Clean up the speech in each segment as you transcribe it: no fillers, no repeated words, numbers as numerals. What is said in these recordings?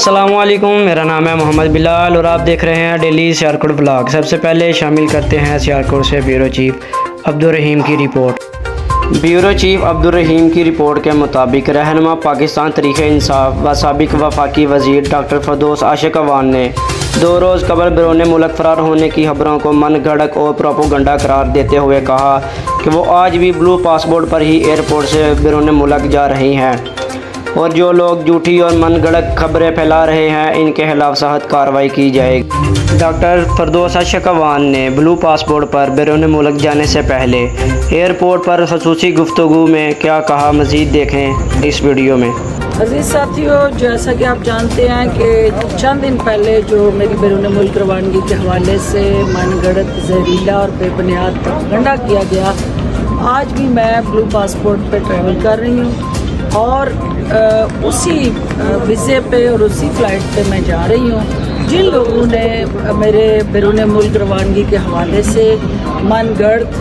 अस्सलामुअलैकुम, मेरा नाम है मोहम्मद बिलाल और आप देख रहे हैं डेली सियालकोट ब्लॉग। सबसे पहले शामिल करते हैं सियालकोट से ब्यूरो चीफ अब्दुर्रहीम की रिपोर्ट। ब्यूरो चीफ अब्दुर्रहीम की रिपोर्ट के मुताबिक रहनुमा पाकिस्तान तहरीक-ए-इंसाफ व साबिक वफाकी वज़ीर डॉक्टर फरदौस आशिक अवान ने 2 रोज़ कबल बैरून मुल्क फ़रार होने की खबरों को मन गढ़ंत और प्रोपेगेंडा करार देते हुए कहा कि वो आज भी ब्लू पासपोर्ट पर ही एयरपोर्ट से बैरून मुल्क जा रही हैं और जो लोग झूठी और मन गढ़ंत खबरें फैला रहे हैं इनके खिलाफ सख्त कार्रवाई की जाएगी। डॉक्टर फरदौस आशिक अवान ने ब्लू पासपोर्ट पर बैरून मुल्क जाने से पहले एयरपोर्ट पर ख़ुसूसी गुफ्तगू में क्या कहा, मज़ीद देखें इस वीडियो में। अजीज़ साथियों, जैसा कि आप जानते हैं कि चंद दिन पहले जो मेरी बैरून मुल्क रवानगी के हवाले से मन गढ़ंत, जहरीला और बेबुनियाद प्रोपेगेंडा किया गया, आज भी मैं ब्लू पासपोर्ट पर ट्रैवल कर रही हूँ और उसी वीज़े पे और उसी फ़्लाइट पे मैं जा रही हूँ। जिन लोगों ने मेरे बैरून मुल्क रवानगी के हवाले से मन गढ़ंत,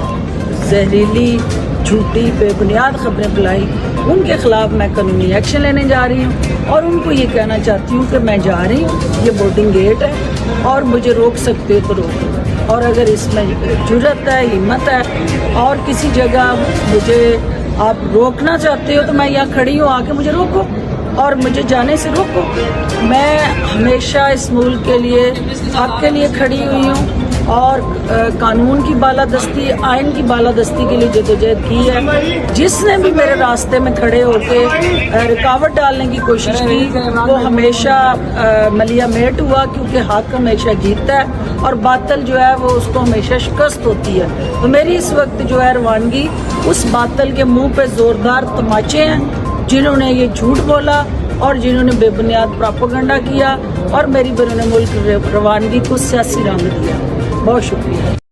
जहरीली, झूठी, बेबुनियाद खबरें फैलाई, उनके ख़िलाफ़ मैं कानूनी एक्शन लेने जा रही हूँ और उनको ये कहना चाहती हूँ कि मैं जा रही हूँ, ये बोर्डिंग गेट है और मुझे रोक सकते हो तो रोको, और अगर इसमें जुर्रत है, हिम्मत है और किसी जगह मुझे आप रोकना चाहते हो तो मैं यहाँ खड़ी हूँ, आके मुझे रोको और मुझे जाने से रोको। मैं हमेशा इस मुल्क के लिए, आपके लिए खड़ी हुई हूँ और कानून की बालादस्ती, आइन की बालादस्ती के लिए जदोजहद की है। जिसने भी मेरे रास्ते में खड़े होकर रुकावट डालने की कोशिश की वो हमेशा मलिया मेट हुआ, क्योंकि हक हमेशा जीतता है और बातिल जो है वो उसको हमेशा शिकस्त होती है। तो मेरी इस वक्त जो है रवानगी उस बातिल के मुंह पे ज़ोरदार तमाचे हैं जिन्होंने ये झूठ बोला और जिन्होंने बेबुनियाद प्रोपेगेंडा किया और मेरी बैरून मुल्क रवानगी को सियासी रंग दिया। बहुत शुक्रिया।